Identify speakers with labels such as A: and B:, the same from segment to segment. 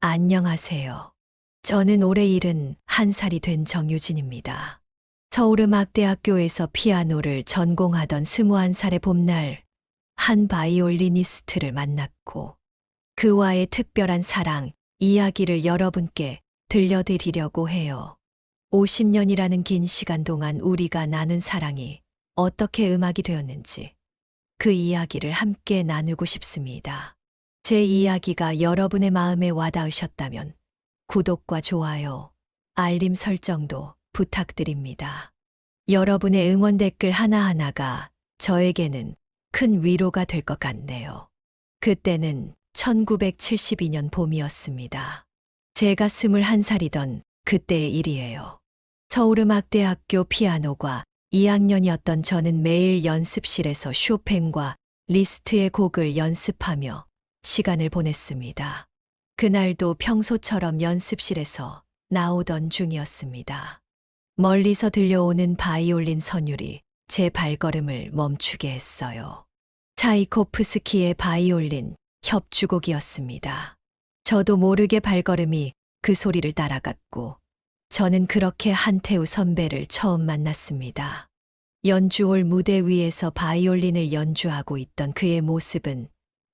A: 안녕하세요. 저는 올해 71살이 된 정유진입니다. 서울음악대학교에서 피아노를 전공하던 21살의 봄날, 한 바이올리니스트를 만났고 그와의 특별한 사랑, 이야기를 여러분께 들려드리려고 해요. 50년이라는 긴 시간 동안 우리가 나눈 사랑이 어떻게 음악이 되었는지 그 이야기를 함께 나누고 싶습니다. 제 이야기가 여러분의 마음에 와닿으셨다면 구독과 좋아요, 알림 설정도 부탁드립니다. 여러분의 응원 댓글 하나하나가 저에게는 큰 위로가 될 것 같네요. 그때는 1972년 봄이었습니다. 제가 21살이던 그때의 일이에요. 서울음악대학교 피아노과 2학년이었던 저는 매일 연습실에서 쇼팽과 리스트의 곡을 연습하며 시간을 보냈습니다. 그날도 평소처럼 연습실에서 나오던 중이었습니다. 멀리서 들려오는 바이올린 선율이 제 발걸음을 멈추게 했어요. 차이코프스키의 바이올린 협주곡이었습니다. 저도 모르게 발걸음이 그 소리를 따라갔고 저는 그렇게 한태우 선배를 처음 만났습니다. 연주홀 무대 위에서 바이올린을 연주하고 있던 그의 모습은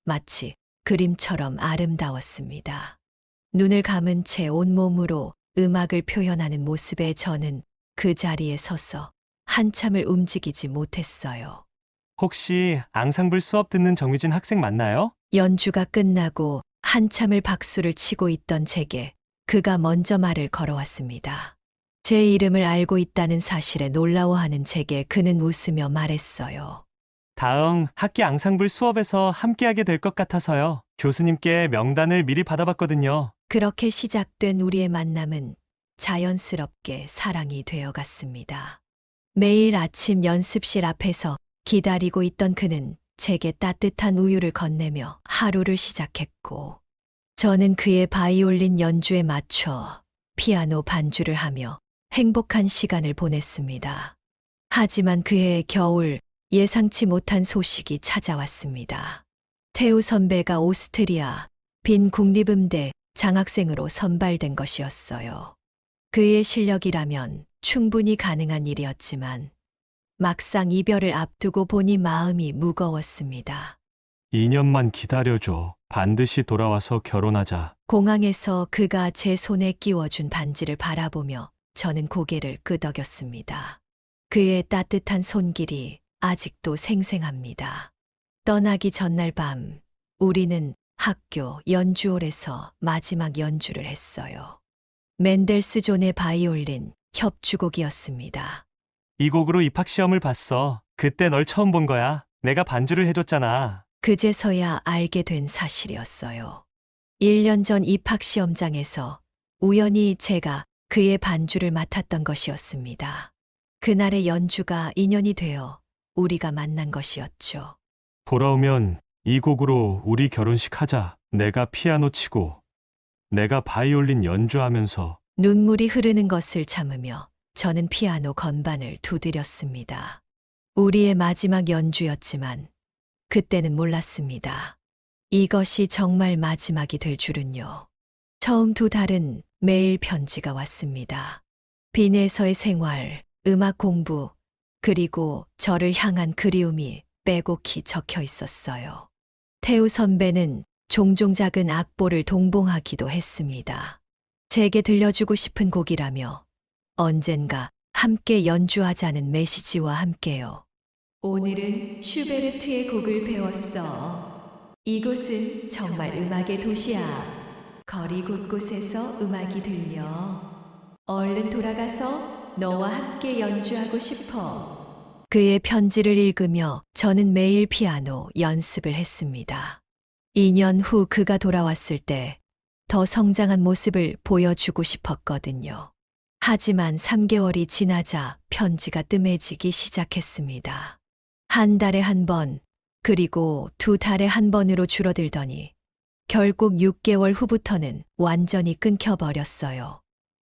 A: 마치 그림처럼 아름다웠습니다. 눈을 감은 채 온몸으로 음악을 표현하는 모습에 저는 그 자리에 서서 한참을 움직이지 못했어요.
B: 혹시 앙상블 수업 듣는 정유진 학생 맞나요?
A: 연주가 끝나고 한참을 박수를 치고 있던 제게 그가 먼저 말을 걸어왔습니다. 제 이름을 알고 있다는 사실에 놀라워하는 제게 그는 웃으며 말했어요.
B: 다음 학기 앙상블 수업에서 함께하게 될 것 같아서요. 교수님께 명단을 미리 받아봤거든요.
A: 그렇게 시작된 우리의 만남은 자연스럽게 사랑이 되어갔습니다. 매일 아침 연습실 앞에서 기다리고 있던 그는 제게 따뜻한 우유를 건네며 하루를 시작했고, 저는 그의 바이올린 연주에 맞춰 피아노 반주를 하며 행복한 시간을 보냈습니다. 하지만 그해 겨울 예상치 못한 소식이 찾아왔습니다. 태우 선배가 오스트리아 빈 국립음대 장학생으로 선발된 것이었어요. 그의 실력이라면 충분히 가능한 일이었지만 막상 이별을 앞두고 보니 마음이 무거웠습니다.
B: 2년만 기다려줘. 반드시 돌아와서 결혼하자.
A: 공항에서 그가 제 손에 끼워준 반지를 바라보며 저는 고개를 끄덕였습니다. 그의 따뜻한 손길이 아직도 생생합니다. 떠나기 전날 밤, 우리는 학교 연주홀에서 마지막 연주를 했어요. 멘델스존의 바이올린 협주곡이었습니다.
B: 이 곡으로 입학시험을 봤어. 그때 널 처음 본 거야. 내가 반주를 해줬잖아.
A: 그제서야 알게 된 사실이었어요. 1년 전 입학시험장에서 우연히 제가 그의 반주를 맡았던 것이었습니다. 그날의 연주가 인연이 되어 우리가 만난 것이었죠.
B: 돌아오면 이 곡으로 우리 결혼식 하자. 내가 피아노 치고 내가 바이올린 연주하면서.
A: 눈물이 흐르는 것을 참으며 저는 피아노 건반을 두드렸습니다. 우리의 마지막 연주였지만 그때는 몰랐습니다. 이것이 정말 마지막이 될 줄은요. 처음 2달은 매일 편지가 왔습니다. 빈에서의 생활, 음악 공부, 그리고 저를 향한 그리움이 빼곡히 적혀 있었어요. 태우 선배는 종종 작은 악보를 동봉하기도 했습니다. 제게 들려주고 싶은 곡이라며 언젠가 함께 연주하자는 메시지와 함께요. 오늘은 슈베르트의 곡을 배웠어. 이곳은 정말 음악의 도시야. 거리 곳곳에서 음악이 들려. 얼른 돌아가서 너와 함께 연주하고 싶어. 그의 편지를 읽으며 저는 매일 피아노 연습을 했습니다. 2년 후 그가 돌아왔을 때 더 성장한 모습을 보여주고 싶었거든요. 하지만 3개월이 지나자 편지가 뜸해지기 시작했습니다. 한 달에 한 번, 그리고 2달에 한 번으로 줄어들더니 결국 6개월 후부터는 완전히 끊겨버렸어요.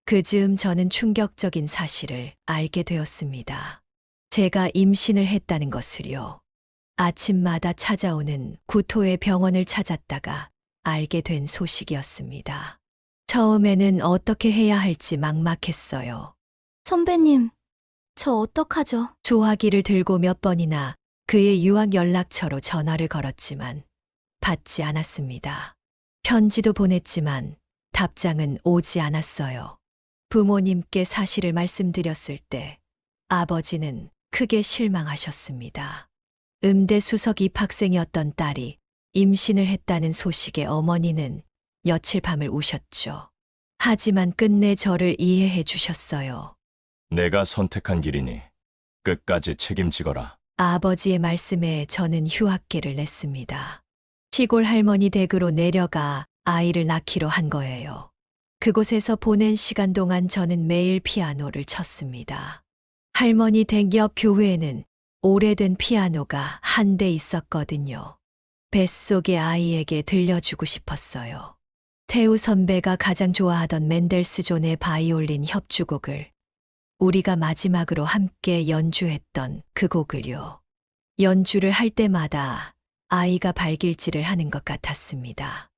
A: 그 즈음 저는 충격적인 사실을 알게 되었습니다. 제가 임신을 했다는 것을요. 아침마다 찾아오는 구토의 병원을 찾았다가 알게 된 소식이었습니다. 처음에는 어떻게 해야 할지 막막했어요.
C: 선배님, 저 어떡하죠?
A: 소화기를 들고 몇 번이나 그의 유학 연락처로 전화를 걸었지만 받지 않았습니다. 편지도 보냈지만 답장은 오지 않았어요. 부모님께 사실을 말씀드렸을 때 아버지는 크게 실망하셨습니다. 음대 수석 입학생이었던 딸이 임신을 했다는 소식에 어머니는 며칠 밤을 우셨죠. 하지만 끝내 저를 이해해 주셨어요.
D: 내가 선택한 길이니 끝까지 책임지거라.
A: 아버지의 말씀에 저는 휴학계를 냈습니다. 시골 할머니 댁으로 내려가 아이를 낳기로 한 거예요. 그곳에서 보낸 시간 동안 저는 매일 피아노를 쳤습니다. 할머니 댁 옆 교회에는 오래된 피아노가 한 대 있었거든요. 뱃속의 아이에게 들려주고 싶었어요. 태우 선배가 가장 좋아하던 멘델스존의 바이올린 협주곡을 우리가 마지막으로 함께 연주했던 그 곡을요. 연주를 할 때마다 아이가 발길질을 하는 것 같았습니다.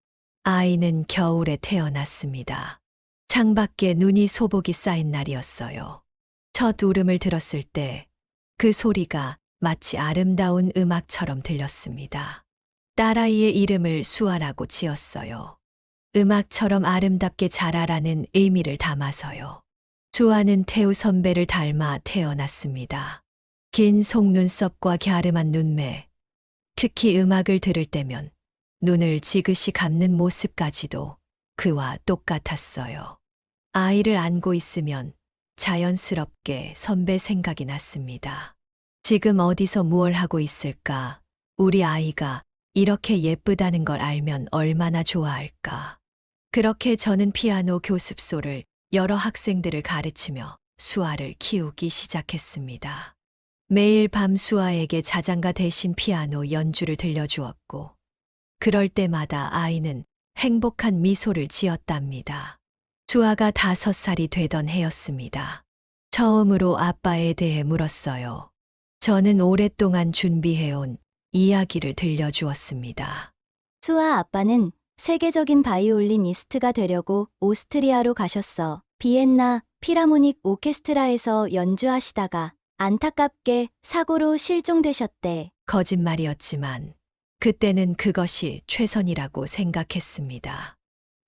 A: 아이는 겨울에 태어났습니다. 창밖에 눈이 소복이 쌓인 날이었어요. 첫 울음을 들었을 때 그 소리가 마치 아름다운 음악처럼 들렸습니다. 딸아이의 이름을 수아라고 지었어요. 음악처럼 아름답게 자라라는 의미를 담아서요. 수아는 태우 선배를 닮아 태어났습니다. 긴 속눈썹과 갸름한 눈매, 특히 음악을 들을 때면 눈을 지그시 감는 모습까지도 그와 똑같았어요. 아이를 안고 있으면 자연스럽게 선배 생각이 났습니다. 지금 어디서 무얼 하고 있을까? 우리 아이가 이렇게 예쁘다는 걸 알면 얼마나 좋아할까? 그렇게 저는 피아노 교습소를 여러 학생들을 가르치며 수아를 키우기 시작했습니다. 매일 밤 수아에게 자장가 대신 피아노 연주를 들려주었고, 그럴 때마다 아이는 행복한 미소를 지었답니다. 수아가 5살이 되던 해였습니다. 처음으로 아빠에 대해 물었어요. 저는 오랫동안 준비해온 이야기를 들려주었습니다.
C: 수아 아빠는 세계적인 바이올리니스트가 되려고 오스트리아로 가셨어. 비엔나 피라모닉 오케스트라에서 연주하시다가 안타깝게 사고로 실종되셨대.
A: 거짓말이었지만 그때는 그것이 최선이라고 생각했습니다.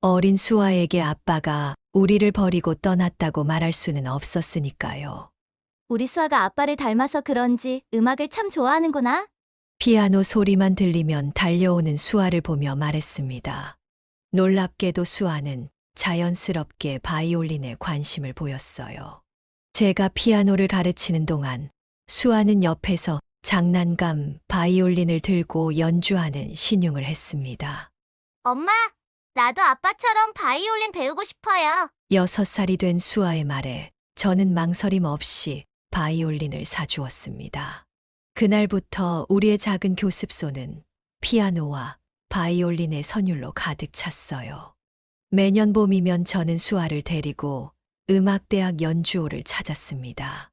A: 어린 수아에게 아빠가 우리를 버리고 떠났다고 말할 수는 없었으니까요.
C: 우리 수아가 아빠를 닮아서 그런지 음악을 참 좋아하는구나.
A: 피아노 소리만 들리면 달려오는 수아를 보며 말했습니다. 놀랍게도 수아는 자연스럽게 바이올린에 관심을 보였어요. 제가 피아노를 가르치는 동안 수아는 옆에서 장난감 바이올린을 들고 연주하는 신용을 했습니다.
C: 엄마, 나도 아빠처럼 바이올린 배우고 싶어요.
A: 6살이 된 수아의 말에 저는 망설임 없이 바이올린을 사주었습니다. 그날부터 우리의 작은 교습소는 피아노와 바이올린의 선율로 가득 찼어요. 매년 봄이면 저는 수아를 데리고 음악대학 연주호를 찾았습니다.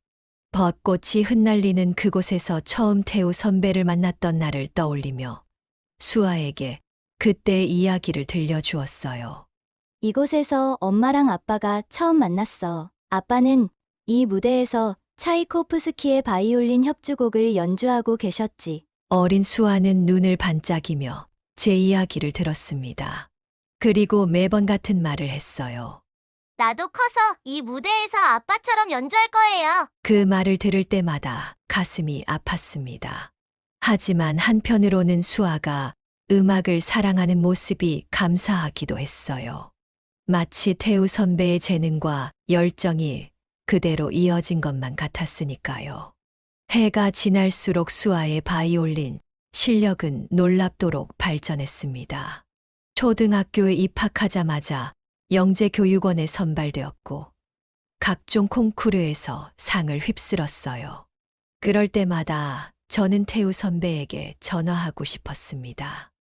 A: 벚꽃이 흩날리는 그곳에서 처음 태우 선배를 만났던 날을 떠올리며 수아에게 그때의 이야기를 들려주었어요.
C: 이곳에서 엄마랑 아빠가 처음 만났어. 아빠는 이 무대에서 차이코프스키의 바이올린 협주곡을 연주하고 계셨지.
A: 어린 수아는 눈을 반짝이며 제 이야기를 들었습니다. 그리고 매번 같은 말을 했어요.
C: 나도 커서 이 무대에서 아빠처럼 연주할 거예요.
A: 그 말을 들을 때마다 가슴이 아팠습니다. 하지만 한편으로는 수아가 음악을 사랑하는 모습이 감사하기도 했어요. 마치 태우 선배의 재능과 열정이 그대로 이어진 것만 같았으니까요. 해가 지날수록 수아의 바이올린 실력은 놀랍도록 발전했습니다. 초등학교에 입학하자마자 영재교육원에 선발되었고 각종 콩쿠르에서 상을 휩쓸었어요. 그럴 때마다 저는 태우 선배에게 전화하고 싶었습니다.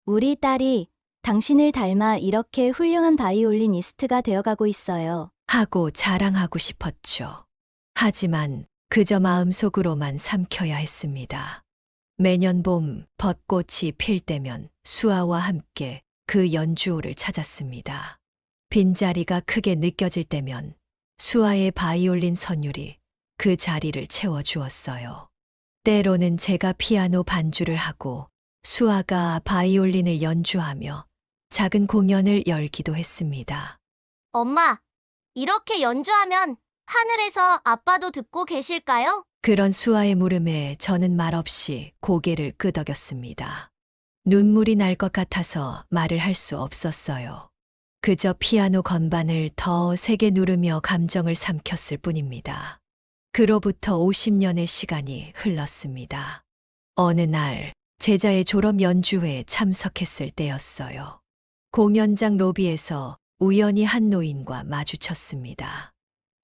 C: 우리 딸이 당신을 닮아 이렇게 훌륭한 바이올리니스트가 되어가고 있어요.
A: 하고 자랑하고 싶었죠. 하지만 그저 마음속으로만 삼켜야 했습니다. 매년 봄 벚꽃이 필 때면 수아와 함께 그 연주호를 찾았습니다. 빈자리가 크게 느껴질 때면 수아의 바이올린 선율이 그 자리를 채워주었어요. 때로는 제가 피아노 반주를 하고 수아가 바이올린을 연주하며 작은 공연을 열기도 했습니다.
E: 엄마, 이렇게 연주하면 하늘에서 아빠도 듣고 계실까요?
A: 그런 수아의 물음에 저는 말없이 고개를 끄덕였습니다. 눈물이 날 것 같아서 말을 할 수 없었어요. 그저 피아노 건반을 더 세게 누르며 감정을 삼켰을 뿐입니다. 그로부터 50년의 시간이 흘렀습니다. 어느 날 제자의 졸업 연주회에 참석했을 때였어요. 공연장 로비에서 우연히 한 노인과 마주쳤습니다.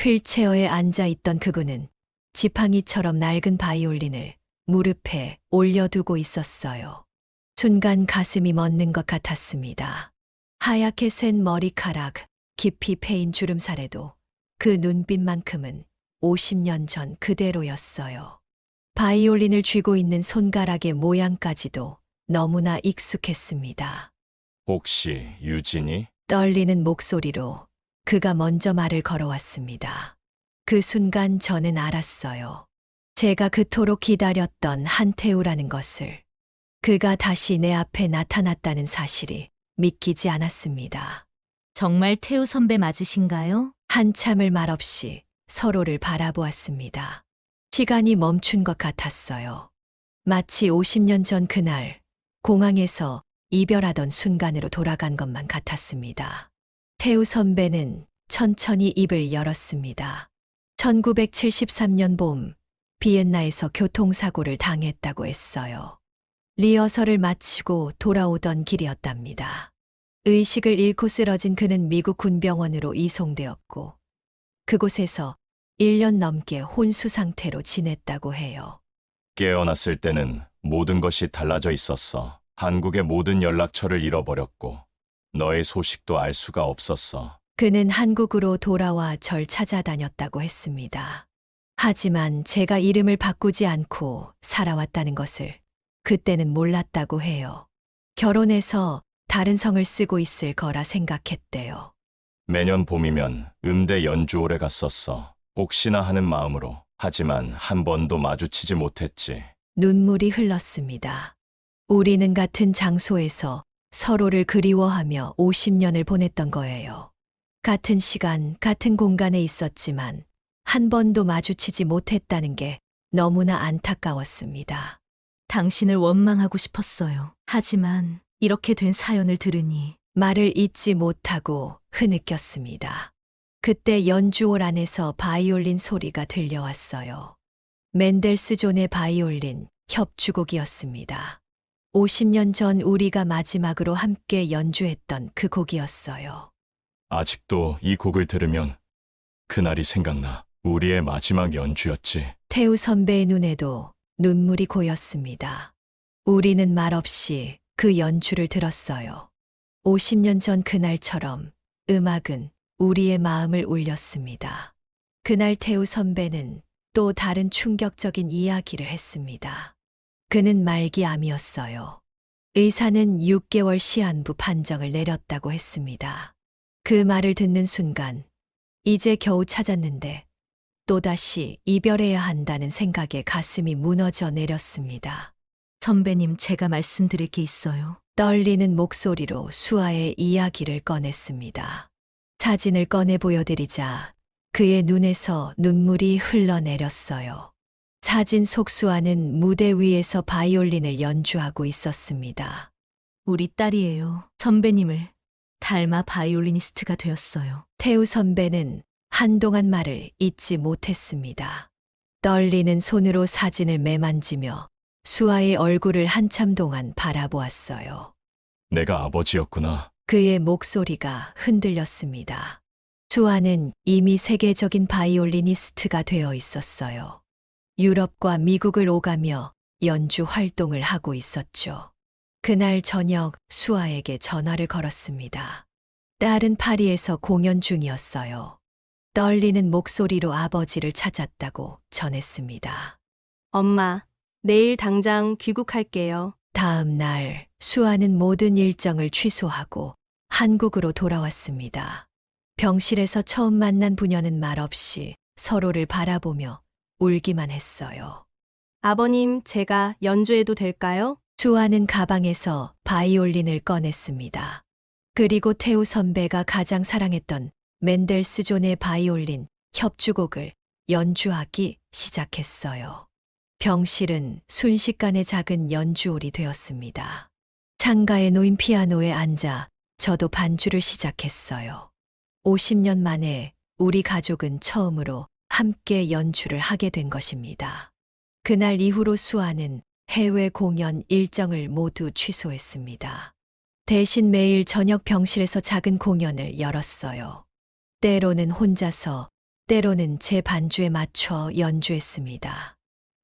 A: 휠체어에 앉아 있던 그분은 지팡이처럼 낡은 바이올린을 무릎에 올려두고 있었어요. 순간 가슴이 멎는 것 같았습니다. 하얗게 센 머리카락, 깊이 패인 주름살에도 그 눈빛만큼은 50년 전 그대로였어요. 바이올린을 쥐고 있는 손가락의 모양까지도 너무나 익숙했습니다.
D: 혹시 유진이?
A: 떨리는 목소리로 그가 먼저 말을 걸어왔습니다. 그 순간 저는 알았어요. 제가 그토록 기다렸던 한태우라는 것을. 그가 다시 내 앞에 나타났다는 사실이 믿기지 않았습니다.
F: 정말 태우 선배 맞으신가요?
A: 한참을 말없이 서로를 바라보았습니다. 시간이 멈춘 것 같았어요. 마치 50년 전 그날 공항에서 이별하던 순간으로 돌아간 것만 같았습니다. 태우 선배는 천천히 입을 열었습니다. 1973년 봄 비엔나에서 교통사고를 당했다고 했어요. 리허설을 마치고 돌아오던 길이었답니다. 의식을 잃고 쓰러진 그는 미국 군병원으로 이송되었고 그곳에서 1년 넘게 혼수 상태로 지냈다고 해요.
D: 깨어났을 때는 모든 것이 달라져 있었어. 한국의 모든 연락처를 잃어버렸고 너의 소식도 알 수가 없었어.
A: 그는 한국으로 돌아와 절 찾아다녔다고 했습니다. 하지만 제가 이름을 바꾸지 않고 살아왔다는 것을 그때는 몰랐다고 해요. 결혼해서 다른 성을 쓰고 있을 거라 생각했대요.
D: 매년 봄이면 음대 연주홀에 갔었어. 혹시나 하는 마음으로. 하지만 한 번도 마주치지 못했지.
A: 눈물이 흘렀습니다. 우리는 같은 장소에서 서로를 그리워하며 50년을 보냈던 거예요. 같은 시간, 같은 공간에 있었지만 한 번도 마주치지 못했다는 게 너무나 안타까웠습니다.
F: 당신을 원망하고 싶었어요. 하지만 이렇게 된 사연을 들으니
A: 말을 잇지 못하고 흐느꼈습니다. 그때 연주홀 안에서 바이올린 소리가 들려왔어요. 멘델스존의 바이올린 협주곡이었습니다. 50년 전 우리가 마지막으로 함께 연주했던 그 곡이었어요.
D: 아직도 이 곡을 들으면 그날이 생각나. 우리의 마지막 연주였지.
A: 태우 선배의 눈에도 눈물이 고였습니다. 우리는 말없이 그 연주를 들었어요. 50년 전 그날처럼 음악은 우리의 마음을 울렸습니다. 그날 태우 선배는 또 다른 충격적인 이야기를 했습니다. 그는 말기암이었어요. 의사는 6개월 시한부 판정을 내렸다고 했습니다. 그 말을 듣는 순간 이제 겨우 찾았는데 또다시 이별해야 한다는 생각에 가슴이 무너져 내렸습니다.
F: 선배님 제가 말씀드릴 게 있어요.
A: 떨리는 목소리로 수아의 이야기를 꺼냈습니다. 사진을 꺼내 보여드리자 그의 눈에서 눈물이 흘러내렸어요. 사진 속 수아는 무대 위에서 바이올린을 연주하고 있었습니다.
F: 우리 딸이에요. 선배님을 닮아 바이올리니스트가 되었어요.
A: 태우 선배는 한동안 말을 잇지 못했습니다. 떨리는 손으로 사진을 매만지며 수아의 얼굴을 한참 동안 바라보았어요.
D: 내가 아버지였구나.
A: 그의 목소리가 흔들렸습니다. 수아는 이미 세계적인 바이올리니스트가 되어 있었어요. 유럽과 미국을 오가며 연주 활동을 하고 있었죠. 그날 저녁 수아에게 전화를 걸었습니다. 딸은 파리에서 공연 중이었어요. 떨리는 목소리로 아버지를 찾았다고 전했습니다.
G: 엄마, 내일 당장 귀국할게요.
A: 다음 날 수아는 모든 일정을 취소하고 한국으로 돌아왔습니다. 병실에서 처음 만난 부녀는 말없이 서로를 바라보며 울기만 했어요.
G: 아버님, 제가 연주해도 될까요?
A: 수아는 가방에서 바이올린을 꺼냈습니다. 그리고 태우 선배가 가장 사랑했던 멘델스존의 바이올린 협주곡을 연주하기 시작했어요. 병실은 순식간에 작은 연주홀이 되었습니다. 창가에 놓인 피아노에 앉아 저도 반주를 시작했어요. 50년 만에 우리 가족은 처음으로 함께 연주를 하게 된 것입니다. 그날 이후로 수아는 해외 공연 일정을 모두 취소했습니다. 대신 매일 저녁 병실에서 작은 공연을 열었어요. 때로는 혼자서, 때로는 제 반주에 맞춰 연주했습니다.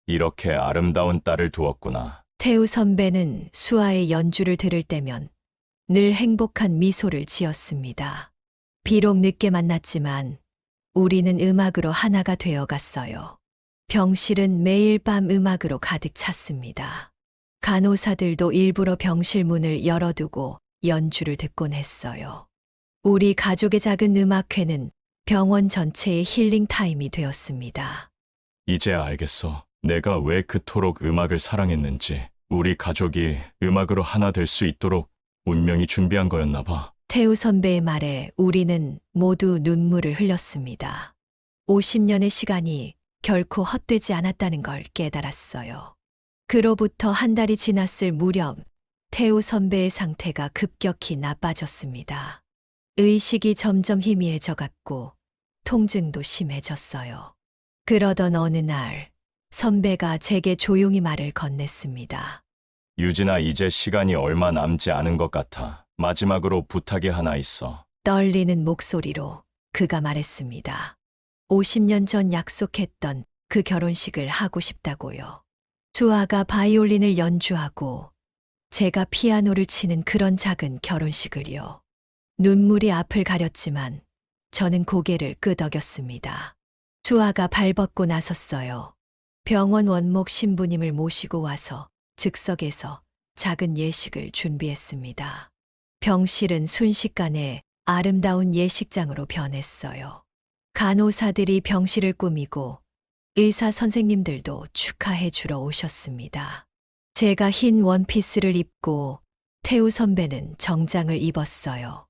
D: 이렇게 아름다운 딸을 두었구나.
A: 태우 선배는 수아의 연주를 들을 때면 늘 행복한 미소를 지었습니다. 비록 늦게 만났지만 우리는 음악으로 하나가 되어 갔어요. 병실은 매일 밤 음악으로 가득 찼습니다. 간호사들도 일부러 병실 문을 열어두고 연주를 듣곤 했어요. 우리 가족의 작은 음악회는 병원 전체의 힐링 타임이 되었습니다.
D: 이제야 알겠어. 내가 왜 그토록 음악을 사랑했는지. 우리 가족이 음악으로 하나 될 수 있도록 운명이 준비한 거였나 봐.
A: 태우 선배의 말에 우리는 모두 눈물을 흘렸습니다. 50년의 시간이 결코 헛되지 않았다는 걸 깨달았어요. 그로부터 한 달이 지났을 무렵 태우 선배의 상태가 급격히 나빠졌습니다. 의식이 점점 희미해져 갔고 통증도 심해졌어요. 그러던 어느 날 선배가 제게 조용히 말을 건넸습니다.
D: 유진아, 이제 시간이 얼마 남지 않은 것 같아. 마지막으로 부탁이 하나 있어.
A: 떨리는 목소리로 그가 말했습니다. 50년 전 약속했던 그 결혼식을 하고 싶다고요. 수아가 바이올린을 연주하고 제가 피아노를 치는 그런 작은 결혼식을요. 눈물이 앞을 가렸지만 저는 고개를 끄덕였습니다. 수아가 발벗고 나섰어요. 병원 원목 신부님을 모시고 와서 즉석에서 작은 예식을 준비했습니다. 병실은 순식간에 아름다운 예식장으로 변했어요. 간호사들이 병실을 꾸미고 의사 선생님들도 축하해 주러 오셨습니다. 제가 흰 원피스를 입고 태우 선배는 정장을 입었어요.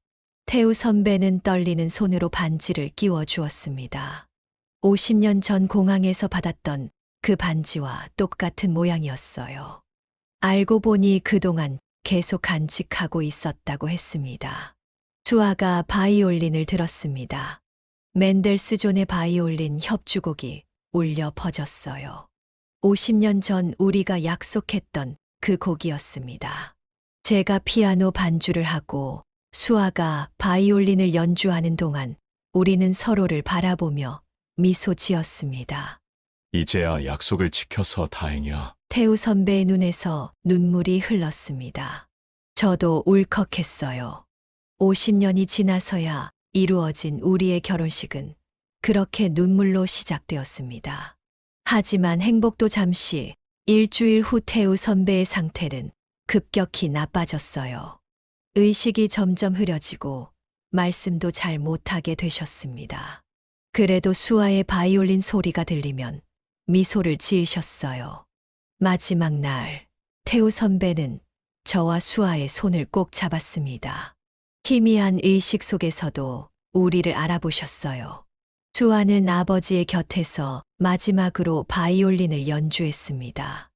A: 태우 선배는 떨리는 손으로 반지를 끼워 주었습니다. 50년 전 공항에서 받았던 그 반지와 똑같은 모양이었어요. 알고 보니 그동안 계속 간직하고 있었다고 했습니다. 수아가 바이올린을 들었습니다. 멘델스존의 바이올린 협주곡이 울려 퍼졌어요. 50년 전 우리가 약속했던 그 곡이었습니다. 제가 피아노 반주를 하고 수아가 바이올린을 연주하는 동안 우리는 서로를 바라보며 미소 지었습니다.
D: 이제야 약속을 지켜서 다행이야.
A: 태우 선배의 눈에서 눈물이 흘렀습니다. 저도 울컥했어요. 50년이 지나서야 이루어진 우리의 결혼식은 그렇게 눈물로 시작되었습니다. 하지만 행복도 잠시, 일주일 후 태우 선배의 상태는 급격히 나빠졌어요. 의식이 점점 흐려지고 말씀도 잘 못하게 되셨습니다. 그래도 수아의 바이올린 소리가 들리면 미소를 지으셨어요. 마지막 날, 태우 선배는 저와 수아의 손을 꼭 잡았습니다. 희미한 의식 속에서도 우리를 알아보셨어요. 수아는 아버지의 곁에서 마지막으로 바이올린을 연주했습니다.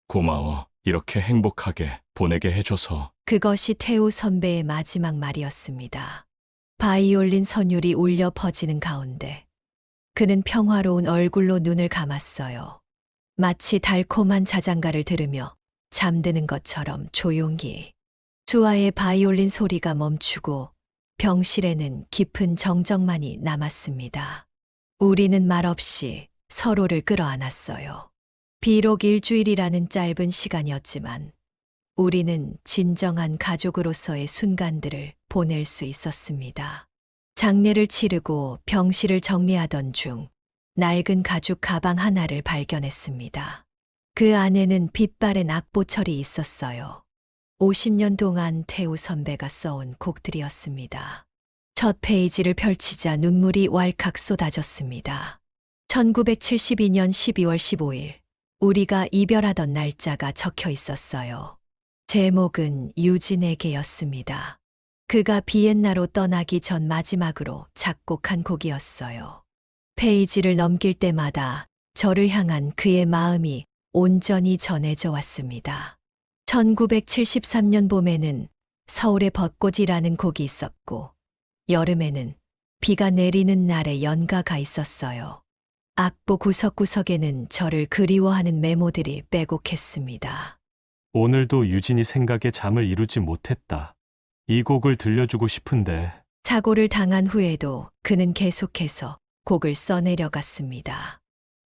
D: 고마워. 이렇게 행복하게 보내게 해줘서.
A: 그것이 태우 선배의 마지막 말이었습니다. 바이올린 선율이 울려 퍼지는 가운데 그는 평화로운 얼굴로 눈을 감았어요. 마치 달콤한 자장가를 들으며 잠드는 것처럼 조용히. 수아의 바이올린 소리가 멈추고 병실에는 깊은 정적만이 남았습니다. 우리는 말없이 서로를 끌어안았어요. 비록 일주일이라는 짧은 시간이었지만 우리는 진정한 가족으로서의 순간들을 보낼 수 있었습니다. 장례를 치르고 병실을 정리하던 중 낡은 가죽 가방 하나를 발견했습니다. 그 안에는 빛바랜 악보철이 있었어요. 50년 동안 태우 선배가 써온 곡들이었습니다. 첫 페이지를 펼치자 눈물이 왈칵 쏟아졌습니다. 1972년 12월 15일, 우리가 이별하던 날짜가 적혀 있었어요. 제목은 유진에게였습니다. 그가 비엔나로 떠나기 전 마지막으로 작곡한 곡이었어요. 페이지를 넘길 때마다 저를 향한 그의 마음이 온전히 전해져 왔습니다. 1973년 봄에는 서울의 벚꽃이라는 곡이 있었고, 여름에는 비가 내리는 날에 연가가 있었어요. 악보 구석구석에는 저를 그리워하는 메모들이 빼곡했습니다.
B: 오늘도 유진이 생각에 잠을 이루지 못했다. 이 곡을 들려주고 싶은데
A: 사고를 당한 후에도 그는 계속해서 곡을 써내려갔습니다.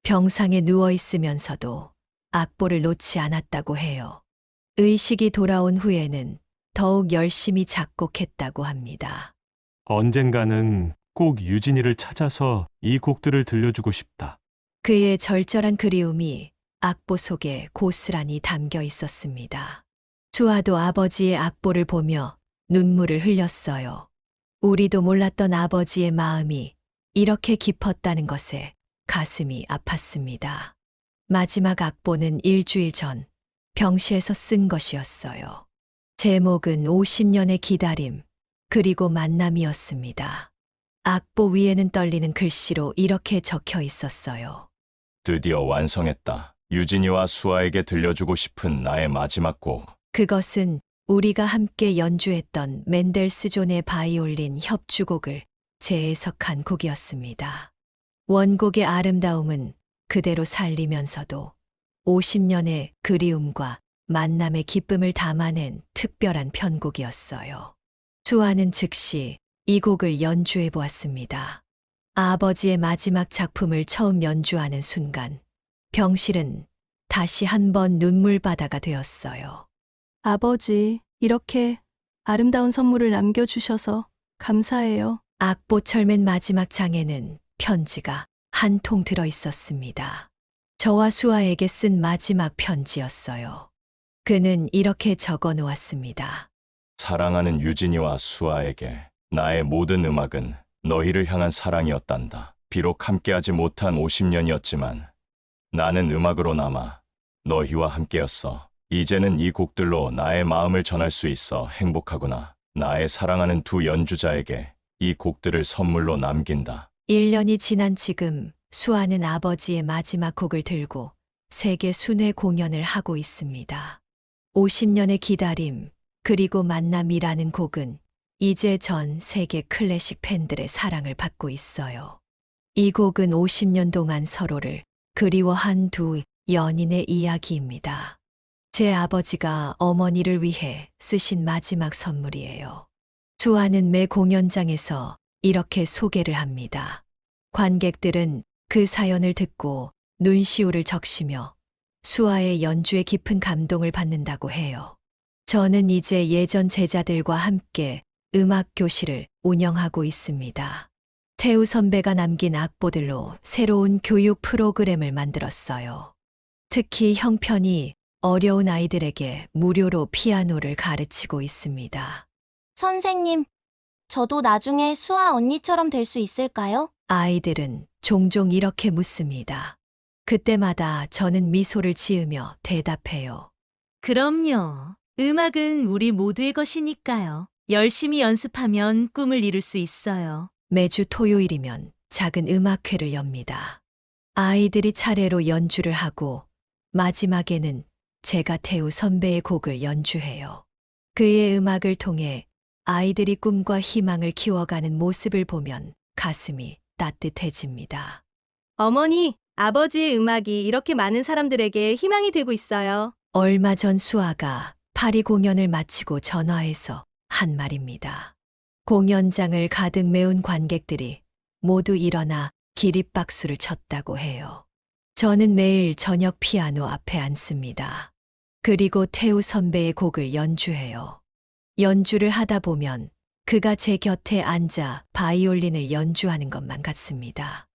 A: 병상에 누워 있으면서도 악보를 놓지 않았다고 해요. 의식이 돌아온 후에는 더욱 열심히 작곡했다고 합니다.
B: 언젠가는 꼭 유진이를 찾아서 이 곡들을 들려주고 싶다.
A: 그의 절절한 그리움이 악보 속에 고스란히 담겨 있었습니다. 수아도 아버지의 악보를 보며 눈물을 흘렸어요. 우리도 몰랐던 아버지의 마음이 이렇게 깊었다는 것에 가슴이 아팠습니다. 마지막 악보는 일주일 전 병실에서 쓴 것이었어요. 제목은 50년의 기다림, 그리고 만남이었습니다. 악보 위에는 떨리는 글씨로 이렇게 적혀 있었어요.
D: 드디어 완성했다. 유진이와 수아에게 들려주고 싶은 나의 마지막 곡.
A: 그것은 우리가 함께 연주했던 멘델스존의 바이올린 협주곡을 재해석한 곡이었습니다. 원곡의 아름다움은 그대로 살리면서도 50년의 그리움과 만남의 기쁨을 담아낸 특별한 편곡이었어요. 수아는 즉시 이 곡을 연주해 보았습니다. 아버지의 마지막 작품을 처음 연주하는 순간, 병실은 다시 한번 눈물바다가 되었어요.
G: 아버지, 이렇게 아름다운 선물을 남겨주셔서 감사해요.
A: 악보 철맨 마지막 장에는 편지가 한 통 들어 있었습니다. 저와 수아에게 쓴 마지막 편지였어요. 그는 이렇게 적어 놓았습니다.
D: 사랑하는 유진이와 수아에게 나의 모든 음악은 너희를 향한 사랑이었단다. 비록 함께하지 못한 50년이었지만 나는 음악으로 남아 너희와 함께였어. 이제는 이 곡들로 나의 마음을 전할 수 있어 행복하구나. 나의 사랑하는 두 연주자에게 이 곡들을 선물로 남긴다.
A: 1년이 지난 지금 수아는 아버지의 마지막 곡을 들고 세계 순회 공연을 하고 있습니다. 50년의 기다림, 그리고 만남이라는 곡은 이제 전 세계 클래식 팬들의 사랑을 받고 있어요. 이 곡은 50년 동안 서로를 그리워한 두 연인의 이야기입니다. 제 아버지가 어머니를 위해 쓰신 마지막 선물이에요. 수아는 매 공연장에서 이렇게 소개를 합니다. 관객들은 그 사연을 듣고 눈시울을 적시며 수아의 연주에 깊은 감동을 받는다고 해요. 저는 이제 예전 제자들과 함께 음악 교실을 운영하고 있습니다. 태우 선배가 남긴 악보들로 새로운 교육 프로그램을 만들었어요. 특히 형편이 어려운 아이들에게 무료로 피아노를 가르치고 있습니다.
E: 선생님, 저도 나중에 수아 언니처럼 될 수 있을까요?
A: 아이들은 종종 이렇게 묻습니다. 그때마다 저는 미소를 지으며 대답해요.
F: 그럼요. 음악은 우리 모두의 것이니까요. 열심히 연습하면 꿈을 이룰 수 있어요.
A: 매주 토요일이면 작은 음악회를 엽니다. 아이들이 차례로 연주를 하고 마지막에는 제가 태우 선배의 곡을 연주해요. 그의 음악을 통해 아이들이 꿈과 희망을 키워가는 모습을 보면 가슴이 따뜻해집니다.
G: 어머니, 아버지의 음악이 이렇게 많은 사람들에게 희망이 되고 있어요.
A: 얼마 전 수아가 파리 공연을 마치고 전화해서 한 말입니다. 공연장을 가득 메운 관객들이 모두 일어나 기립박수를 쳤다고 해요. 저는 매일 저녁 피아노 앞에 앉습니다. 그리고 태우 선배의 곡을 연주해요. 연주를 하다 보면 그가 제 곁에 앉아 바이올린을 연주하는 것만 같습니다.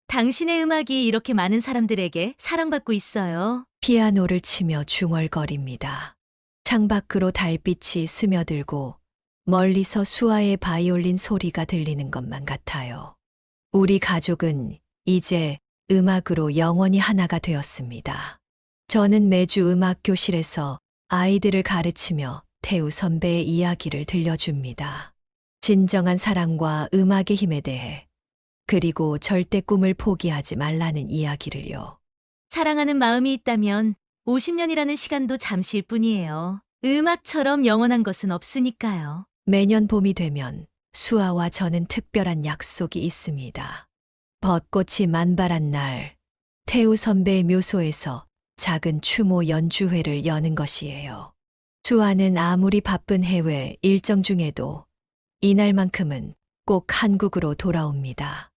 F: 당신의 음악이 이렇게 많은 사람들에게 사랑받고 있어요.
A: 피아노를 치며 중얼거립니다. 창밖으로 달빛이 스며들고 멀리서 수아의 바이올린 소리가 들리는 것만 같아요. 우리 가족은 이제 음악으로 영원히 하나가 되었습니다. 저는 매주 음악 교실에서 아이들을 가르치며 태우 선배의 이야기를 들려줍니다. 진정한 사랑과 음악의 힘에 대해, 그리고 절대 꿈을 포기하지 말라는 이야기를요.
F: 사랑하는 마음이 있다면 50년이라는 시간도 잠시일 뿐이에요. 음악처럼 영원한 것은 없으니까요.
A: 매년 봄이 되면 수아와 저는 특별한 약속이 있습니다. 벚꽃이 만발한 날, 태우 선배의 묘소에서 작은 추모 연주회를 여는 것이에요. 수아는 아무리 바쁜 해외 일정 중에도 이날만큼은 꼭 한국으로 돌아옵니다.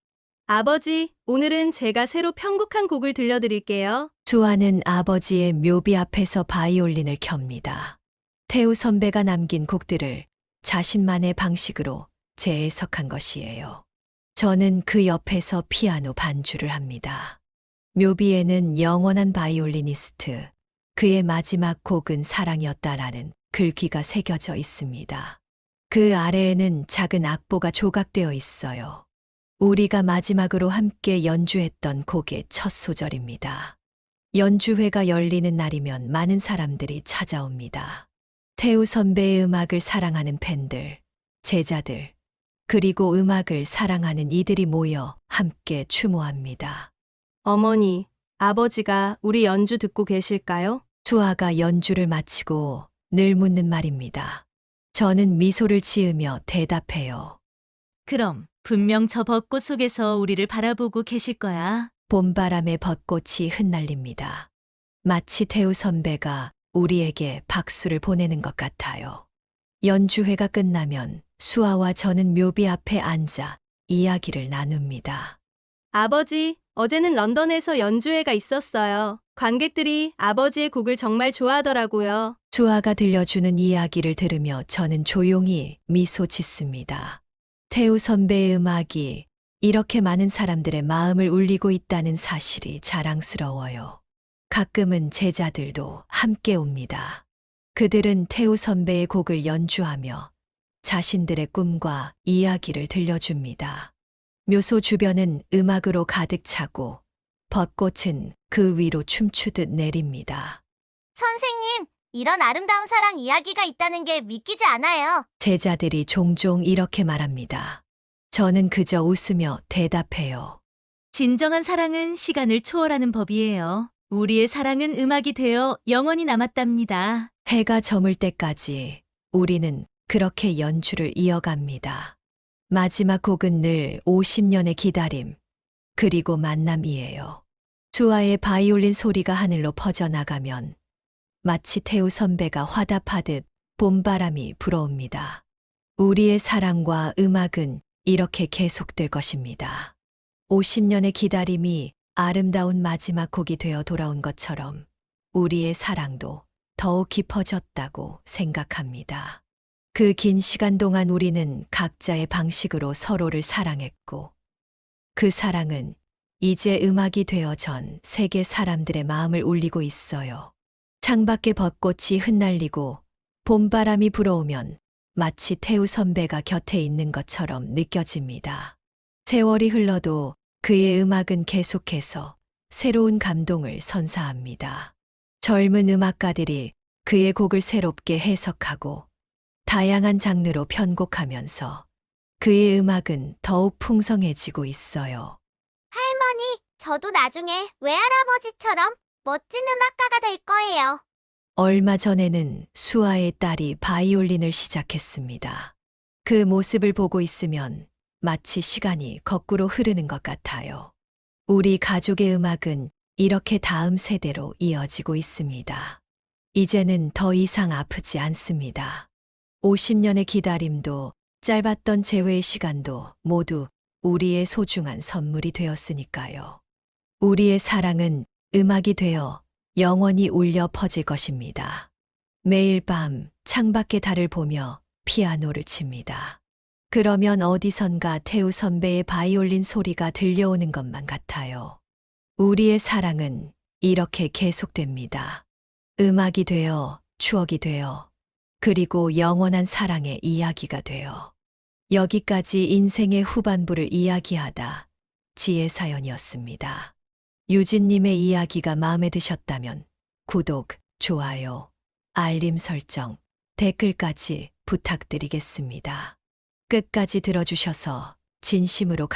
G: 아버지, 오늘은 제가 새로 편곡한 곡을 들려드릴게요.
A: 수아는 아버지의 묘비 앞에서 바이올린을 켭니다. 태우 선배가 남긴 곡들을 자신만의 방식으로 재해석한 것이에요. 저는 그 옆에서 피아노 반주를 합니다. 묘비에는 영원한 바이올리니스트, 그의 마지막 곡은 사랑이었다라는 글귀가 새겨져 있습니다. 그 아래에는 작은 악보가 조각되어 있어요. 우리가 마지막으로 함께 연주했던 곡의 첫 소절입니다. 연주회가 열리는 날이면 많은 사람들이 찾아옵니다. 태우 선배의 음악을 사랑하는 팬들, 제자들, 그리고 음악을 사랑하는 이들이 모여 함께 추모합니다.
G: 어머니, 아버지가 우리 연주 듣고 계실까요?
A: 수아가 연주를 마치고 늘 묻는 말입니다. 저는 미소를 지으며 대답해요.
F: 그럼 분명 저 벚꽃 속에서 우리를 바라보고 계실 거야.
A: 봄바람에 벚꽃이 흩날립니다. 마치 태우 선배가 우리에게 박수를 보내는 것 같아요. 연주회가 끝나면 수아와 저는 묘비 앞에 앉아 이야기를 나눕니다.
G: 아버지, 어제는 런던에서 연주회가 있었어요. 관객들이 아버지의 곡을 정말 좋아하더라고요.
A: 수아가 들려주는 이야기를 들으며 저는 조용히 미소 짓습니다. 태우 선배의 음악이 이렇게 많은 사람들의 마음을 울리고 있다는 사실이 자랑스러워요. 가끔은 제자들도 함께 옵니다. 그들은 태우 선배의 곡을 연주하며 자신들의 꿈과 이야기를 들려줍니다. 묘소 주변은 음악으로 가득 차고 벚꽃은 그 위로 춤추듯 내립니다.
E: 선생님, 이런 아름다운 사랑 이야기가 있다는 게 믿기지 않아요.
A: 제자들이 종종 이렇게 말합니다. 저는 그저 웃으며 대답해요.
F: 진정한 사랑은 시간을 초월하는 법이에요. 우리의 사랑은 음악이 되어 영원히 남았답니다.
A: 해가 저물 때까지 우리는 그렇게 연주를 이어갑니다. 마지막 곡은 늘 50년의 기다림, 그리고 만남이에요. 수아의 바이올린 소리가 하늘로 퍼져나가면 마치 태우 선배가 화답하듯 봄바람이 불어옵니다. 우리의 사랑과 음악은 이렇게 계속될 것입니다. 50년의 기다림이 아름다운 마지막 곡이 되어 돌아온 것처럼 우리의 사랑도 더욱 깊어졌다고 생각합니다. 그 긴 시간 동안 우리는 각자의 방식으로 서로를 사랑했고, 그 사랑은 이제 음악이 되어 전 세계 사람들의 마음을 울리고 있어요. 창밖에 벚꽃이 흩날리고 봄바람이 불어오면 마치 태우 선배가 곁에 있는 것처럼 느껴집니다. 세월이 흘러도 그의 음악은 계속해서 새로운 감동을 선사합니다. 젊은 음악가들이 그의 곡을 새롭게 해석하고 다양한 장르로 편곡하면서 그의 음악은 더욱 풍성해지고 있어요.
E: 할머니, 저도 나중에 외할아버지처럼 멋진 음악가가 될 거예요.
A: 얼마 전에는 수아의 딸이 바이올린을 시작했습니다. 그 모습을 보고 있으면 마치 시간이 거꾸로 흐르는 것 같아요. 우리 가족의 음악은 이렇게 다음 세대로 이어지고 있습니다. 이제는 더 이상 아프지 않습니다. 50년의 기다림도 짧았던 재회의 시간도 모두 우리의 소중한 선물이 되었으니까요. 우리의 사랑은 음악이 되어 영원히 울려 퍼질 것입니다. 매일 밤 창밖의 달을 보며 피아노를 칩니다. 그러면 어디선가 태우 선배의 바이올린 소리가 들려오는 것만 같아요. 우리의 사랑은 이렇게 계속됩니다. 음악이 되어, 추억이 되어, 그리고 영원한 사랑의 이야기가 되어 여기까지 인생의 후반부를 이야기하다 지혜 사연이었습니다. 유진님의 이야기가 마음에 드셨다면 구독, 좋아요, 알림 설정, 댓글까지 부탁드리겠습니다. 끝까지 들어주셔서 진심으로